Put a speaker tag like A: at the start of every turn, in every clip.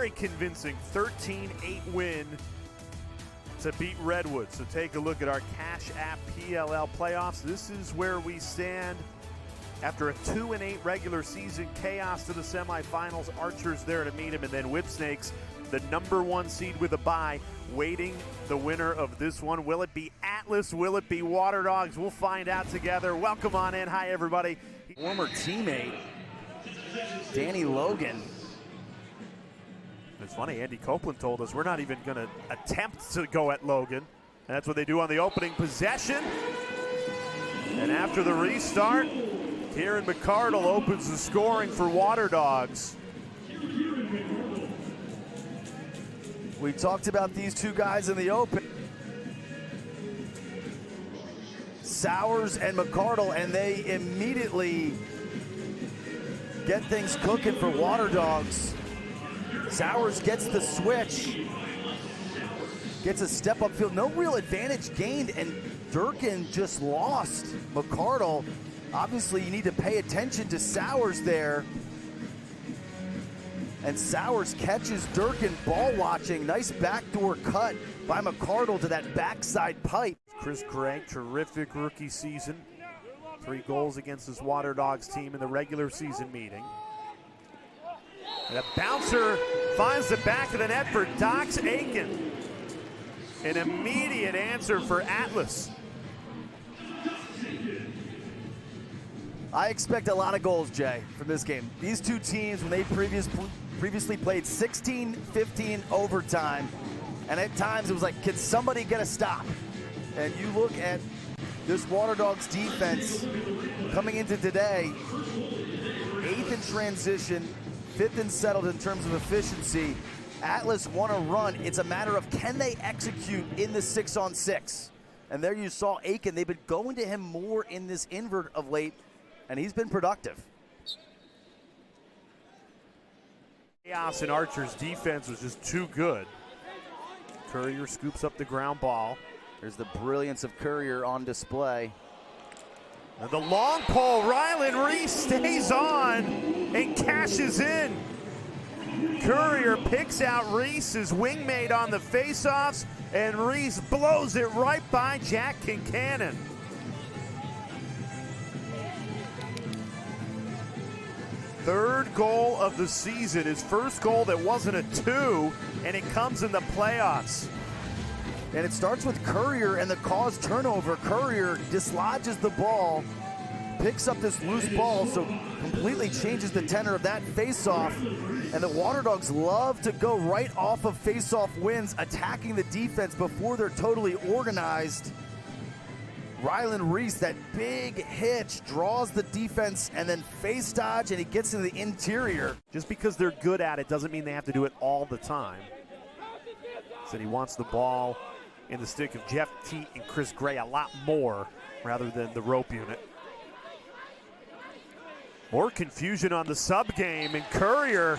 A: very convincing 13-8 win to beat Redwood. So take a look at our Cash App PLL playoffs. This is where we stand after a 2-8 regular season. Chaos to the semifinals. Archers there to meet him, and then Whipsnakes, the #1 seed with a bye, waiting the winner of this one. Will it be Atlas? Will it be Waterdogs? We'll find out together. Welcome on in. Hi, everybody.
B: Former teammate Danny Logan.
A: It's funny, Andy Copeland told us we're not even going to attempt to go at Logan. And that's what they do on the opening possession. And after the restart, Kieran McCardle opens the scoring for Waterdogs.
B: We talked about these two guys in the open, Sowers and McCardle, and they immediately get things cooking for Waterdogs. Sowers gets the switch, gets a step upfield, no real advantage gained, and Durkin just lost McCardle. Obviously, you need to pay attention to Sowers there. And Sowers catches Durkin ball watching. Nice backdoor cut by McCardle to that backside pipe.
A: Chris Gregg, terrific rookie season. 3 goals against his Waterdogs team in the regular season meeting. And a bouncer finds the back of the net for Dox Aiken. An immediate answer for Atlas.
B: I expect a lot of goals, Jay, from this game. These two teams, when they previously played 16-15 overtime, and at times it was like, can somebody get a stop? And you look at this Waterdogs defense coming into today, 8th in transition, 5th in settled in terms of efficiency. Atlas want to run. It's a matter of can they execute in the 6-on-6. And there you saw Aiken. They've been going to him more in this invert of late, and he's been productive.
A: Chaos and Archer's defense was just too good. Courier scoops up the ground ball.
B: There's the brilliance of Courier on display.
A: And the long pole, Rylan Reese stays on and cashes in. Courier picks out Reese's wingmate on the faceoffs, and Reese blows it right by Jack Kincannon. Third goal of the season, his first goal that wasn't a 2, and it comes in the playoffs.
B: And it starts with Courier and the caused turnover. Courier dislodges the ball, picks up this loose ball, so completely changes the tenor of that face-off. And the Waterdogs love to go right off of face-off wins, attacking the defense before they're totally organized. Rylan Reese, that big hitch, draws the defense and then face dodge, and he gets into the interior.
A: Just because they're good at it doesn't mean they have to do it all the time. Said he wants the ball in the stick of Jeff Teat and Chris Gray a lot more rather than the rope unit. More confusion on the sub game, and Courier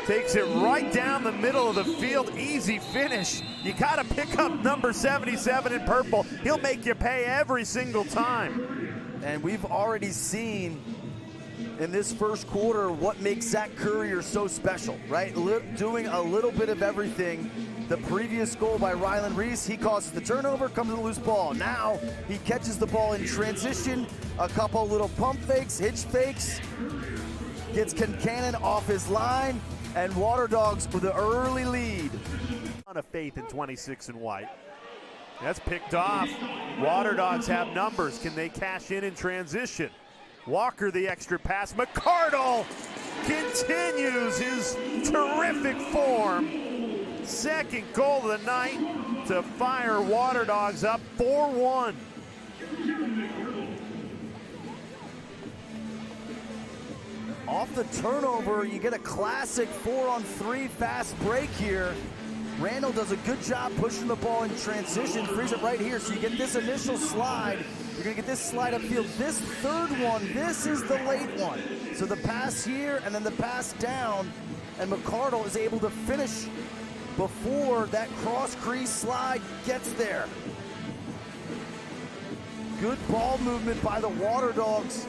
A: takes it right down the middle of the field. Easy finish. You gotta pick up number 77 in purple. He'll make you pay every single time.
B: And we've already seen in this first quarter what makes Zach Courier so special, right? Doing a little bit of everything. The previous goal by Rylan Reese, he causes the turnover, comes with a loose ball. Now he catches the ball in transition, a couple little pump fakes, hitch fakes, gets Kincannon off his line, and Waterdogs with an early lead.
A: On a faith in 26 and white. That's picked off. Waterdogs have numbers. Can they cash in transition? Walker the extra pass. McCardle continues his terrific form. Second goal of the night to fire Waterdogs up 4-1.
B: Off the turnover, you get a classic 4-on-3 fast break here. Randall does a good job pushing the ball in transition, frees it right here. So you get this initial slide. You're gonna get this slide upfield. This third one, this is the late one. So the pass here and then the pass down, and McCardle is able to finish before that cross crease slide gets there. Good ball movement by the Waterdogs,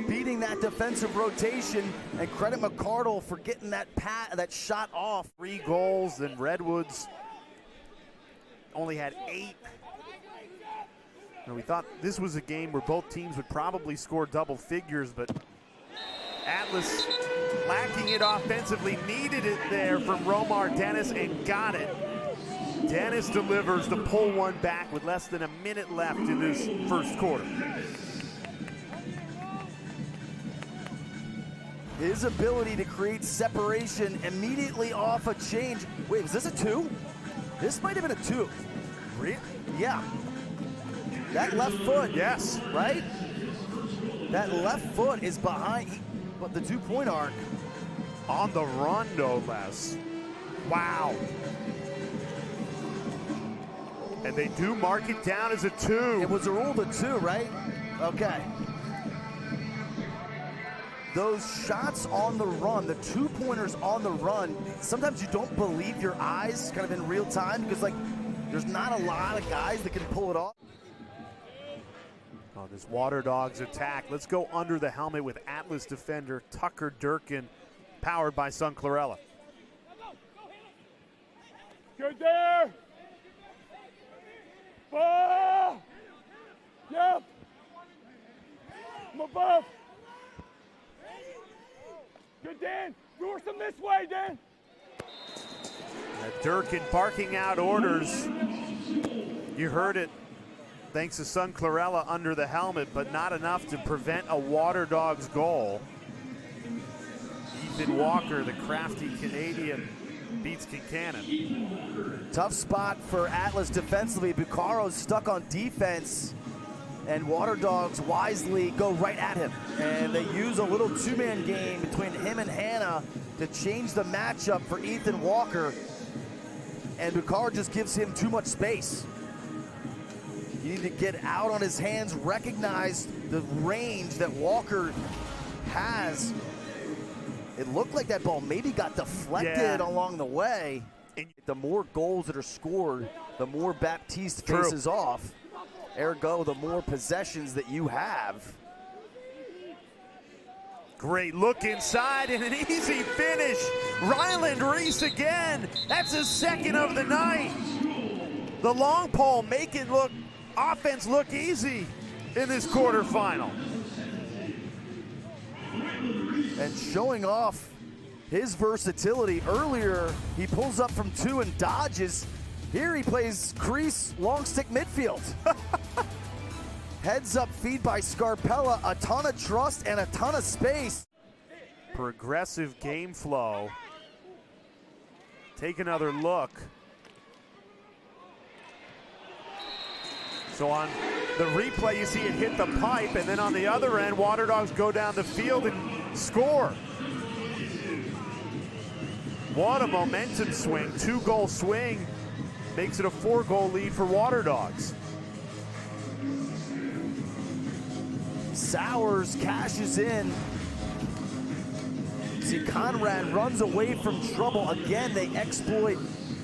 B: beating leading that defensive rotation, and credit McCardle for getting that shot off.
A: 3 goals, and Redwoods only had 8. And we thought this was a game where both teams would probably score double figures, but Atlas lacking it offensively, needed it there from Romar Dennis and got it. Dennis delivers to pull one back with less than a minute left in this first quarter.
B: His ability to create separation immediately off a change. Wait, was this a 2? This might have been a 2.
A: Really?
B: Yeah. That left foot.
A: Yes.
B: Right? That left foot is behind, but the 2-point arc.
A: On the run, no less. Wow. And they do mark it down as a 2.
B: It was a rule to 2, right? Okay. Those shots on the run, the 2-pointers on the run, sometimes you don't believe your eyes kind of in real time because, like, there's not a lot of guys that can pull it off.
A: On this Waterdogs attack, let's go under the helmet with Atlas defender Tucker Durkin, powered by Sun Chlorella.
C: Good there. Ball. Yep. I'm above. Good, Dan. Force them this way, Dan.
A: Durkin barking out orders. You heard it. Thanks to Sun Chlorella under the helmet, but not enough to prevent a Waterdogs goal. Ethan Walker, the crafty Canadian, beats Kincannon.
B: Tough spot for Atlas defensively. Bucaro's stuck on defense, and Waterdogs wisely go right at him. And they use a little 2-man game between him and Hannah to change the matchup for Ethan Walker. And Bucaro just gives him too much space. You need to get out on his hands, recognize the range that Walker has. It looked like that ball maybe got deflected along the way. The more goals that are scored, the more Baptiste faces off. Ergo, the more possessions that you have.
A: Great look inside and an easy finish. Ryland Reese again. That's his 2nd of the night. The long pole making offense look easy in this quarterfinal.
B: And showing off his versatility. Earlier, he pulls up from 2 and dodges. Here he plays crease, long stick midfield. Heads up feed by Scarpella, a ton of trust and a ton of space.
A: Progressive game flow. Take another look. So on the replay, you see it hit the pipe, and then on the other end, Waterdogs go down the field and score. What a momentum swing, 2-goal swing. Makes it a 4-goal lead for Waterdogs.
B: Sowers cashes in. See, Conrad runs away from trouble. Again, they exploit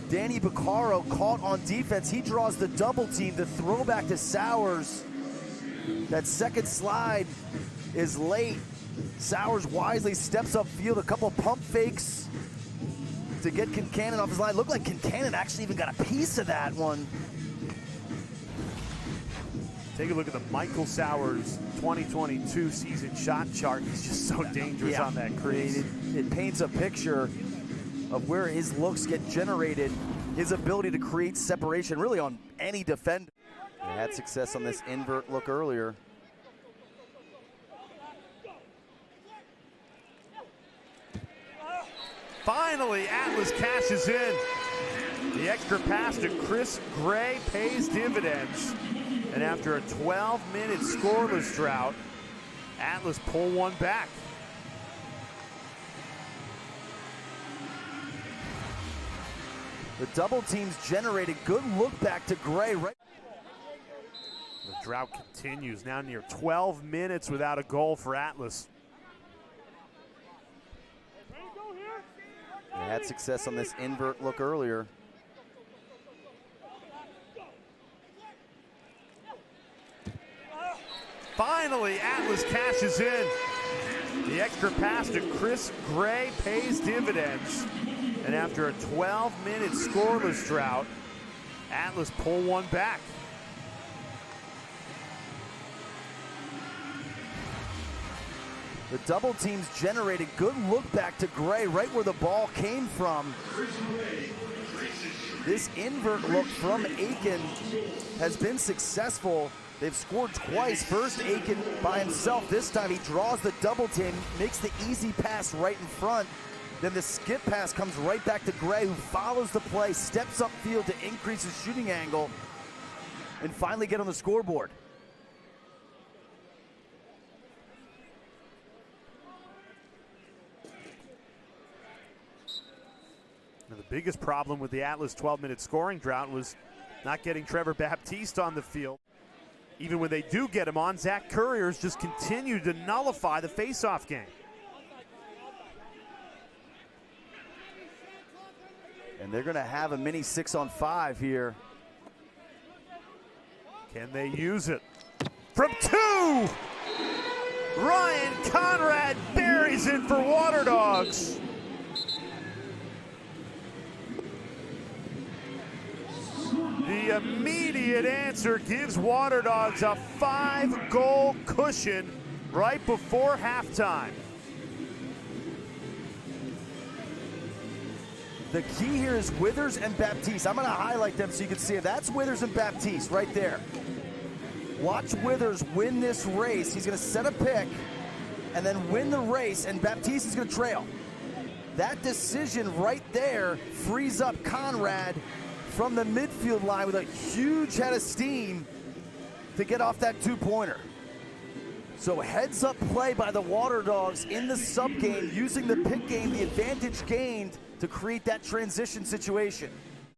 B: Danny Bucaro caught on defense. He draws the double team, the throwback to Sowers. That second slide is late. Sowers wisely steps upfield, a couple pump fakes to get Kincannon off his line. Looked like Kincannon actually even got a piece of that one.
A: Take a look at the Michael Sowers 2022 season shot chart. He's just so dangerous on that crease.
B: It paints a picture of where his looks get generated, his ability to create separation really on any defender. They had success on this invert look earlier.
A: Finally, Atlas cashes in. The extra pass to Chris Gray pays dividends. And after a 12-minute scoreless drought, Atlas pull one back.
B: The double teams generated good look back to Gray. Right.
A: The drought continues, now near 12 minutes without a goal for Atlas.
B: They had success on this invert look earlier.
A: Finally, Atlas cashes in. The extra pass to Chris Gray pays dividends. And after a 12-minute scoreless drought, Atlas pull one back.
B: The double teams generated good look back to Gray right where the ball came from. This invert look from Aiken has been successful. They've scored twice. First, Aiken by himself. This time he draws the double team, makes the easy pass right in front. Then the skip pass comes right back to Gray, who follows the play, steps upfield to increase his shooting angle, and finally get on the scoreboard.
A: And the biggest problem with the Atlas 12-minute scoring drought was not getting Trevor Baptiste on the field. Even when they do get him on, Zach Courier's just continued to nullify the faceoff game.
B: And they're gonna have a mini 6-on-5 here.
A: Can they use it? From 2! Ryan Conrad buries it for Waterdogs. The immediate answer gives Waterdogs a 5-goal cushion right before halftime.
B: The key here is Withers and Baptiste. I'm gonna highlight them so you can see it. That's Withers and Baptiste right there. Watch Withers win this race. He's gonna set a pick and then win the race, and Baptiste is gonna trail. That decision right there frees up Conrad from the midfield line with a huge head of steam to get off that 2-pointer. So heads up play by the Waterdogs in the sub game, using the pick game, the advantage gained to create that transition situation.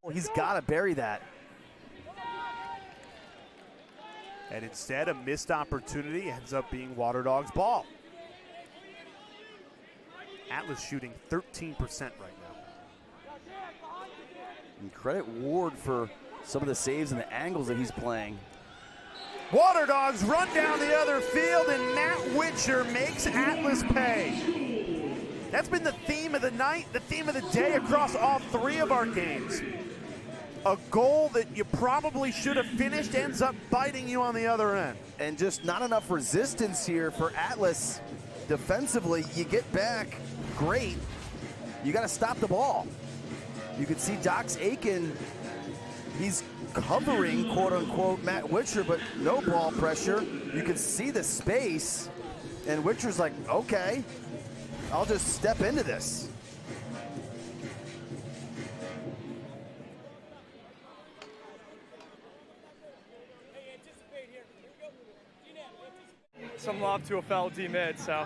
B: Well, he's got to bury that.
A: And instead, a missed opportunity ends up being Waterdogs' ball. Atlas shooting 13% right now.
B: And credit Ward for some of the saves and the angles that he's playing.
A: Waterdogs run down the other field, and Matt Witcher makes Atlas pay. That's been the theme of the night, the theme of the day across all 3 of our games. A goal that you probably should have finished ends up biting you on the other end.
B: And just not enough resistance here for Atlas defensively. You get back, great. You got to stop the ball. You can see Dox Aiken, he's covering, quote unquote, Matt Witcher, but no ball pressure. You can see the space, and Witcher's like, okay, I'll just step into this.
D: Some lob to a fellow D-mid, so.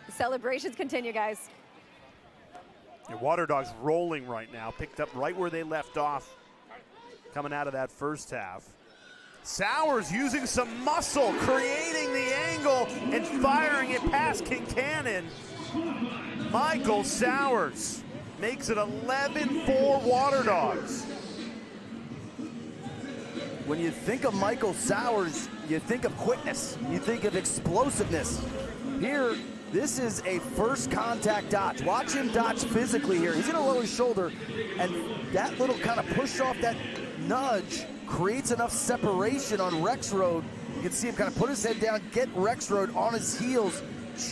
E: Celebrations continue, guys.
A: And Waterdogs rolling right now, picked up right where they left off coming out of that first half. Sowers using some muscle, creating the angle and firing it past Kincannon. Michael Sowers makes it 11-4 Waterdogs.
B: When you think of Michael Sowers, you think of quickness, you think of explosiveness. Here, this is a first contact dodge. Watch him dodge physically here. He's gonna lower his shoulder, and that little kind of push off, that nudge, creates enough separation on Rexroad. You can see him kind of put his head down, get Rexroad on his heels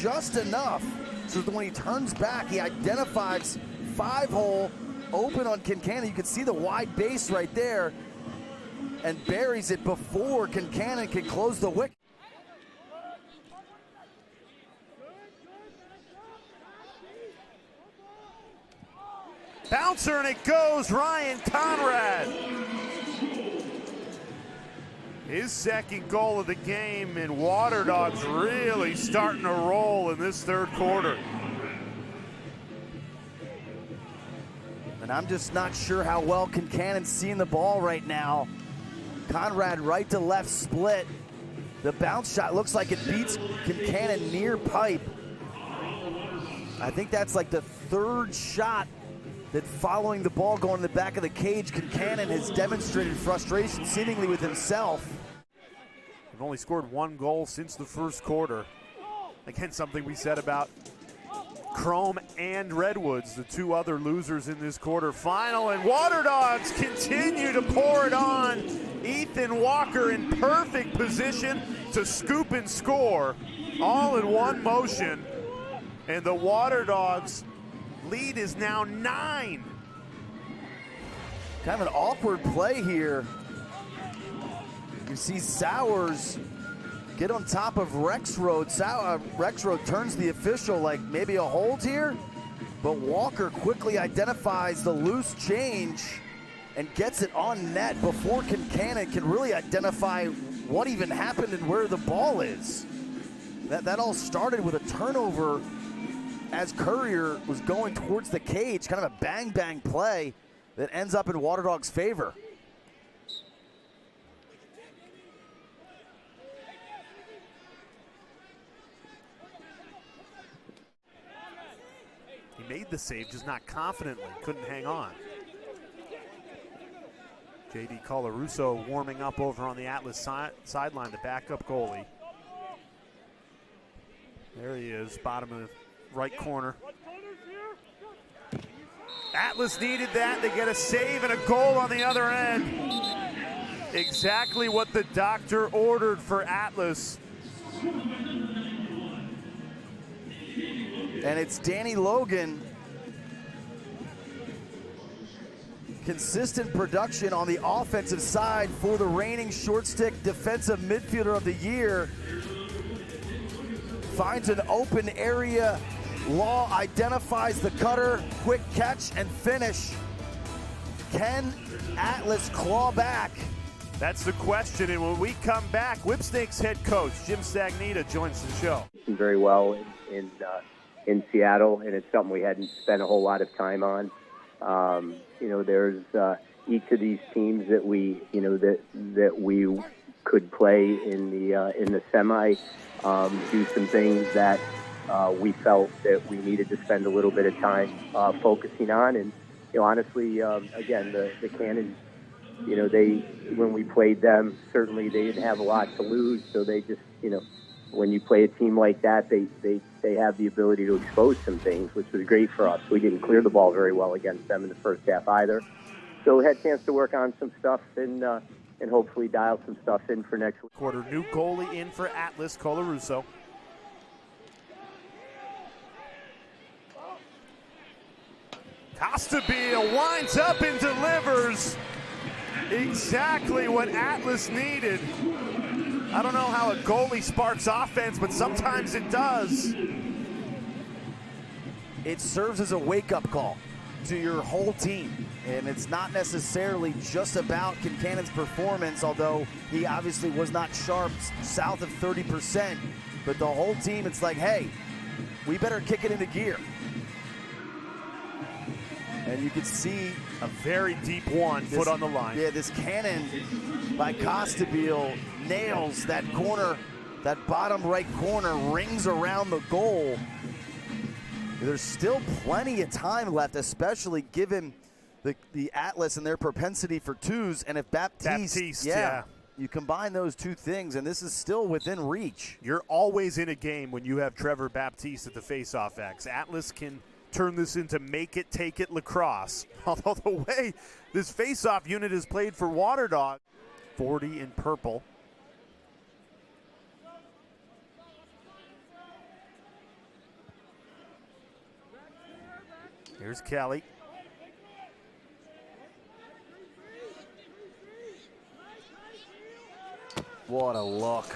B: just enough so that when he turns back, he identifies 5-hole open on Kincannon. You can see the wide base right there, and buries it before Kincannon can close the wicket.
A: Bouncer, and it goes Ryan Conrad. His second goal of the game, and Waterdogs really starting to roll in this third quarter.
B: And I'm just not sure how well Kincannon's seeing the ball right now. Conrad right to left split. The bounce shot looks like it beats Kincannon near pipe. I think that's like the 3rd shot that following the ball going in the back of the cage, Kincannon has demonstrated frustration seemingly with himself.
A: They've only scored 1 goal since the first quarter. Again, something we said about Chrome and Redwoods, the two other losers in this quarterfinal. And Waterdogs continue to pour it on. Ethan Walker in perfect position to scoop and score, all in one motion. And the Waterdogs lead is now 9.
B: Kind of an awkward play here. You see Sowers get on top of Rexroad. Rexroad turns the official like maybe a hold here, but Walker quickly identifies the loose change and gets it on net before Kincannon can really identify what even happened and where the ball is. That all started with a turnover as Courier was going towards the cage, kind of a bang-bang play that ends up in Waterdogs' favor.
A: He made the save, just not confidently, couldn't hang on. J.D. Colarusso warming up over on the Atlas sideline, the backup goalie. There he is, bottom of the right corner. Atlas needed that. They get a save and a goal on the other end. Exactly what the doctor ordered for Atlas.
B: And it's Danny Logan. Consistent production on the offensive side for the reigning short stick defensive midfielder of the year. Finds an open area. Law identifies the cutter, quick catch and finish. Can Atlas claw back?
A: That's the question, and when we come back, Whipsnake's head coach, Jim Stagnita, joins the show.
F: Very well in Seattle, and it's something we hadn't spent a whole lot of time on. There's each of these teams that we could play in the semi, do some things that we felt that we needed to spend a little bit of time focusing on. And honestly, again, the Cannons, when we played them, certainly they didn't have a lot to lose, so they just, when you play a team like that, they have the ability to expose some things, which was great for us. We didn't clear the ball very well against them in the first half either. So we had a chance to work on some stuff and hopefully dial some stuff in for next week.
A: Quarter, new goalie in for Atlas, Colarusso. Costabile winds up and delivers exactly what Atlas needed. I don't know how a goalie sparks offense, but sometimes it does.
B: It serves as a wake-up call to your whole team. And it's not necessarily just about Kincannon's performance, although he obviously was not sharp, south of 30%. But the whole team, it's like, hey, we better kick it into gear. And you can see
A: a very deep one, foot on the line.
B: Yeah, this cannon by Costabile nails that corner, that bottom right corner, rings around the goal. There's still plenty of time left, especially given the Atlas and their propensity for twos. And if Baptiste, yeah, you combine those two things, and this is still within reach.
A: You're always in a game when you have Trevor Baptiste at the faceoff X. Atlas can turn this into make it, take it lacrosse. Although the way this faceoff unit is played for Waterdogs, 40 in purple. Here's Kelly.
B: What a look.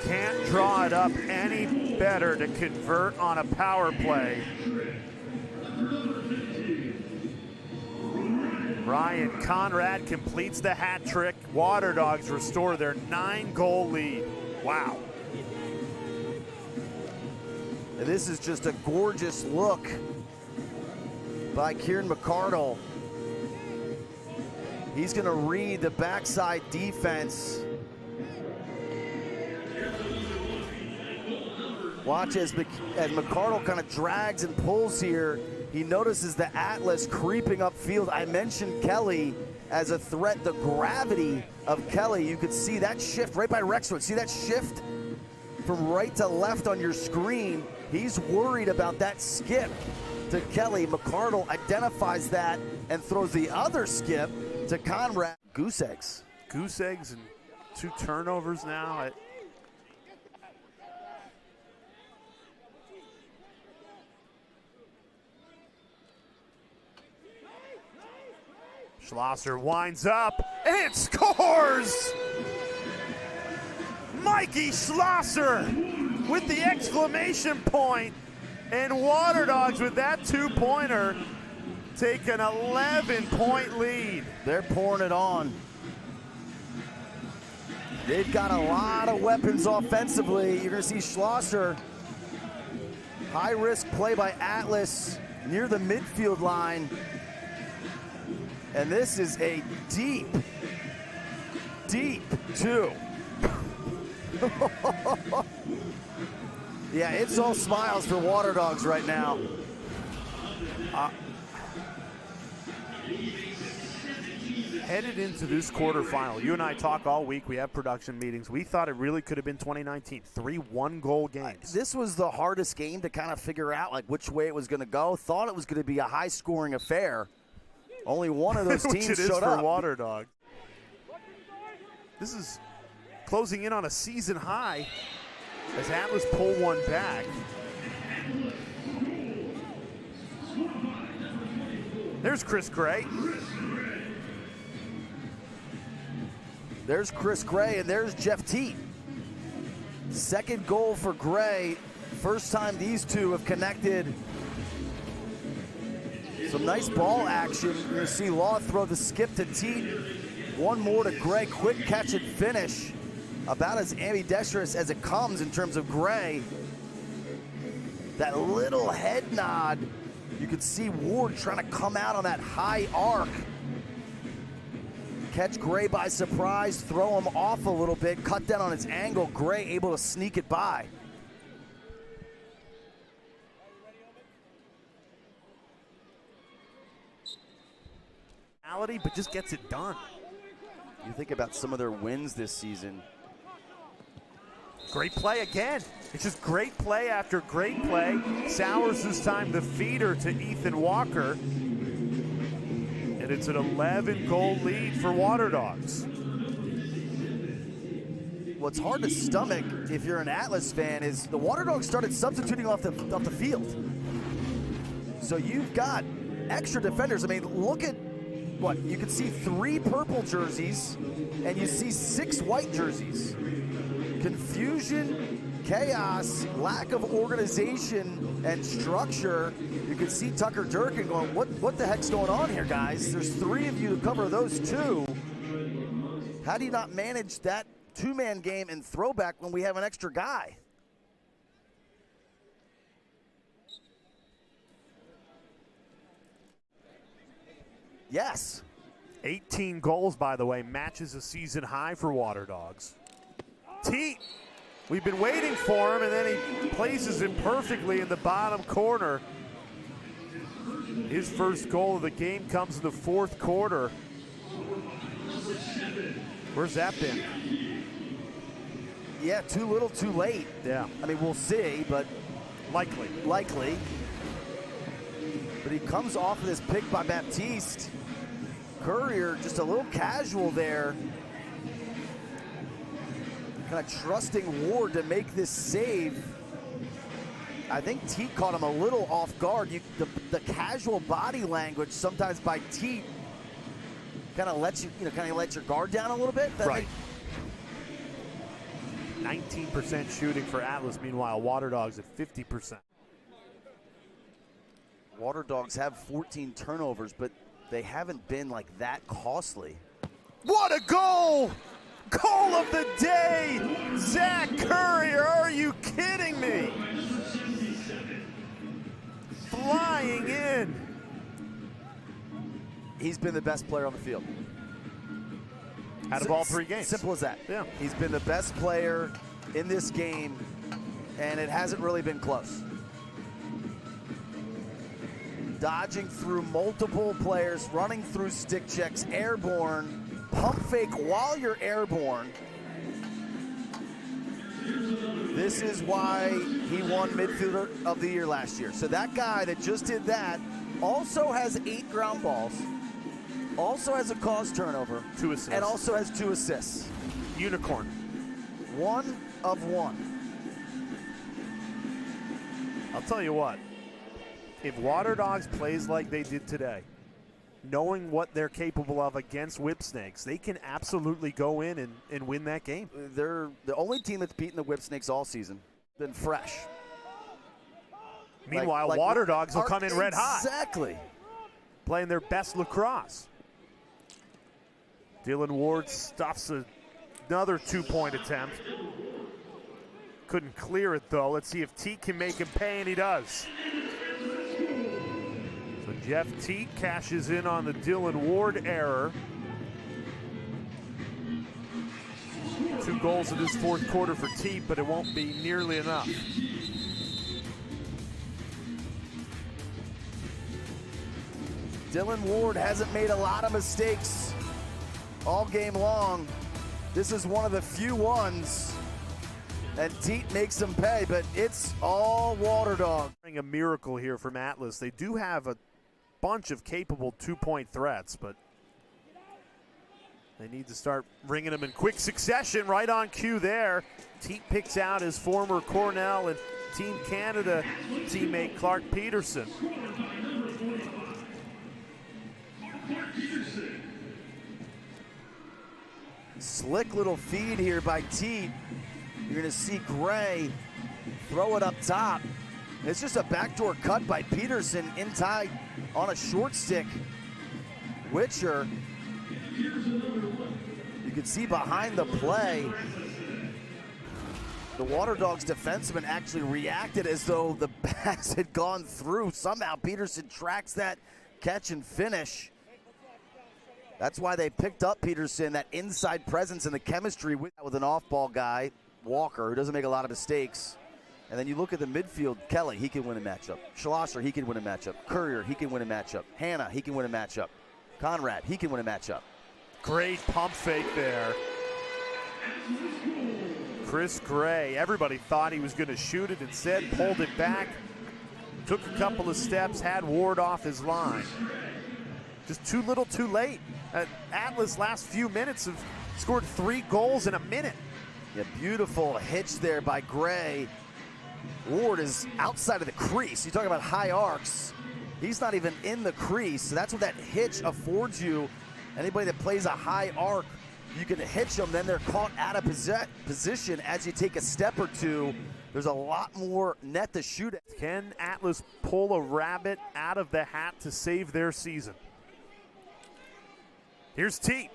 A: Can't draw it up any better to convert on a power play. Ryan Conrad completes the hat trick. Waterdogs restore their 9-goal lead. Wow.
B: This is just a gorgeous look by Kieran McCardle. He's going to read the backside defense. Watch as McCardle kind of drags and pulls here. He notices the Atlas creeping upfield. I mentioned Kelly as a threat. The gravity of Kelly, you could see that shift right by Rexwood. See that shift from right to left on your screen. He's worried about that skip to Kelly. McCardle identifies that and throws the other skip to Conrad. Goose eggs.
A: Goose eggs and 2 turnovers now. Schlosser winds up and scores! Mikey Schlosser with the exclamation point, and Waterdogs with that 2-pointer take an 11-point lead.
B: They're pouring it on. They've got a lot of weapons offensively. You're gonna see Schlosser, high risk play by Atlas near the midfield line. And this is a deep 2. Yeah, it's all smiles for Waterdogs right now.
A: Headed into this quarterfinal, you and I talk all week. We have production meetings. We thought it really could have been 2019. 3 one-goal games.
B: This was the hardest game to kind of figure out like which way it was going to go. Thought it was going to be a high-scoring affair. Only one of those teams
A: Which it is
B: showed
A: for
B: up.
A: Waterdogs. This is closing in on a season high as Atlas pull one back. There's Chris Gray.
B: There's Chris Gray, and there's Jeff Teat. Second goal for Gray. First time these two have connected. Some nice ball action. You're going to see Law throw the skip to Teat. One more to Gray. Quick catch and finish. About as ambidextrous as it comes in terms of Gray. That little head nod. You could see Ward trying to come out on that high arc. Catch Gray by surprise, throw him off a little bit, cut down on his angle. Gray able to sneak it by.
A: But just gets it done.
B: You think about some of their wins this season.
A: Great play again. It's just great play after great play. Sowers this time the feeder to Ethan Walker. And it's an 11-goal lead for Waterdogs.
B: What's hard to stomach if you're an Atlas fan is the Waterdogs started substituting off the field. So you've got extra defenders. I mean, look at what you can see: 3 purple jerseys and you see 6 white jerseys. Confusion, chaos, lack of organization and structure. You can see Tucker Durkin going, what the heck's going on here, guys? There's 3 of you to cover those 2. How do you not manage that 2-man game and throwback when we have an extra guy? Yes.
A: 18 goals, by the way, matches a season high for Waterdogs. Teat, we've been waiting for him, and then he places him perfectly in the bottom corner. His first goal of the game comes in the 4th quarter. Where's that been?
B: Yeah, too little, too late.
A: Yeah.
B: I mean, we'll see, but
A: likely.
B: But he comes off of this pick by Baptiste. Courier just a little casual there. Kind of trusting Ward to make this save. I think Teat caught him a little off guard. The casual body language sometimes by Teat kind of lets you, kind of lets your guard down a little bit.
A: Right. 19% shooting for Atlas. Meanwhile, Waterdogs at 50%.
B: Waterdogs have 14 turnovers, but they haven't been like that costly.
A: What a goal! Goal of the day! Zach Courier, are you kidding me? Flying in.
B: He's been the best player on the field.
A: Out of all 3 games.
B: Simple as that.
A: Yeah.
B: He's been the best player in this game, and it hasn't really been close. Dodging through multiple players, running through stick checks, airborne, pump fake while you're airborne. This is why he won midfielder of the year last year. So that guy that just did that also has 8 ground balls, also has a caused turnover,
A: 2 assists,
B: and also has 2 assists.
A: Unicorn.
B: 1 of 1.
A: I'll tell you what, if Waterdogs plays like they did today, knowing what they're capable of against Whip Snakes, they can absolutely go in and win that game.
B: They're the only team that's beaten the Whip Snakes all season. Been fresh.
A: Meanwhile, Waterdogs will come in red hot.
B: Exactly.
A: Playing their best lacrosse. Dylan Ward stuffs another 2-point attempt. Couldn't clear it, though. Let's see if Teat can make him pay, and he does. So Jeff Teat cashes in on the Dylan Ward error. 2 goals in this 4th quarter for Teat, but it won't be nearly enough.
B: Dylan Ward hasn't made a lot of mistakes all game long. This is one of the few ones, and Teat makes them pay, but it's all Waterdog.
A: A miracle here from Atlas. They do have a bunch of capable 2-point threats, but they need to start ringing them in quick succession. Right on cue there. Teat picks out his former Cornell and Team Canada teammate Clark Peterson.
B: Slick little feed here by Teat. You're gonna see Gray throw it up top. It's just a backdoor cut by Peterson in tight on a short stick. Witcher, you can see behind the play, the Waterdogs defenseman actually reacted as though the pass had gone through. Somehow Peterson tracks that catch and finish. That's why they picked up Peterson, that inside presence and the chemistry with an off-ball guy, Walker, who doesn't make a lot of mistakes. And then you look at the midfield, Kelly, he can win a matchup. Schlosser, he can win a matchup. Courier, he can win a matchup. Hanna, he can win a matchup. Conrad, he can win a matchup.
A: Great pump fake there. Chris Gray, everybody thought he was going to shoot it. Instead, pulled it back, took a couple of steps, had Ward off his line. Just too little, too late. Atlas last few minutes have scored 3 goals in a minute.
B: Yeah, beautiful hitch there by Gray. Ward is outside of the crease. You talk about high arcs. He's not even in the crease. So that's what that hitch affords you. Anybody that plays a high arc, you can hitch them, then they're caught out of position as you take a step or two. There's a lot more net to shoot at.
A: Can Atlas pull a rabbit out of the hat to save their season? Here's Teat.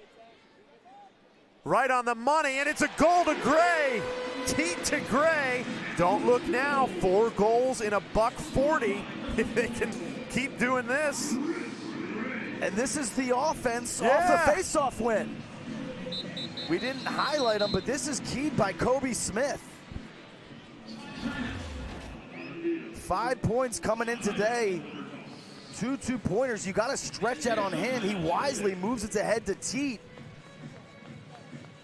A: Right on the money, and it's a goal to Gray. Teat to Gray. Don't look now. 4 goals in a $140. If they can keep doing this.
B: And this is the offense off the faceoff win. We didn't highlight them, but this is keyed by Kobe Smith. 5 points coming in today. 2 2-pointers. You got to stretch that on him. He wisely moves it ahead to Teat,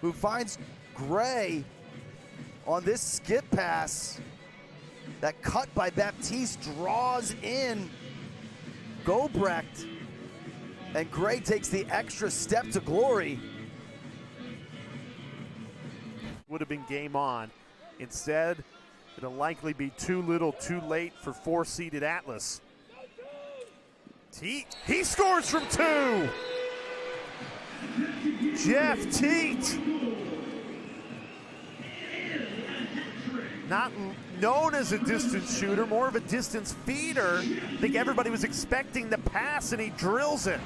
B: who finds Gray on this skip pass. That cut by Baptiste draws in Gobrecht, and Gray takes the extra step to glory.
A: Would have been game on. Instead, it'll likely be too little, too late for 4-seeded Atlas. Teat, he scores from 2. Jeff Teat. Not known as a distance shooter, more of a distance feeder. I think everybody was expecting the pass, and he drills it.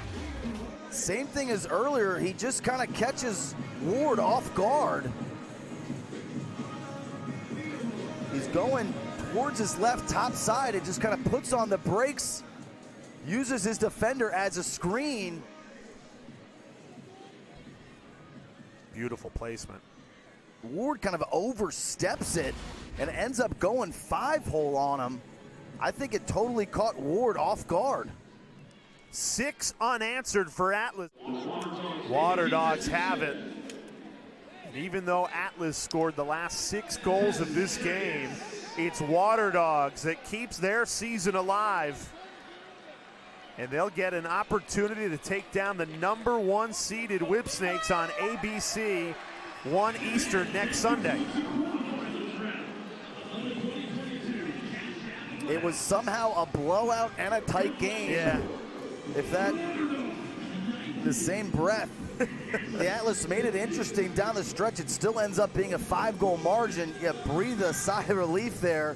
B: Same thing as earlier, he just kind of catches Ward off guard. He's going towards his left top side and just kind of puts on the brakes, uses his defender as a screen.
A: Beautiful placement.
B: Ward kind of oversteps it and ends up going 5-hole on him. I think it totally caught Ward off guard.
A: 6 unanswered for Atlas. Waterdogs have it. And even though Atlas scored the last 6 goals of this game, it's Waterdogs that keeps their season alive. And they'll get an opportunity to take down the #1 seeded Whipsnakes on ABC 1 Eastern next Sunday.
B: It was somehow a blowout and a tight game.
A: Yeah.
B: If that, in the same breath, the Atlas made it interesting down the stretch. It still ends up being a 5-goal margin. You breathe a sigh of relief there.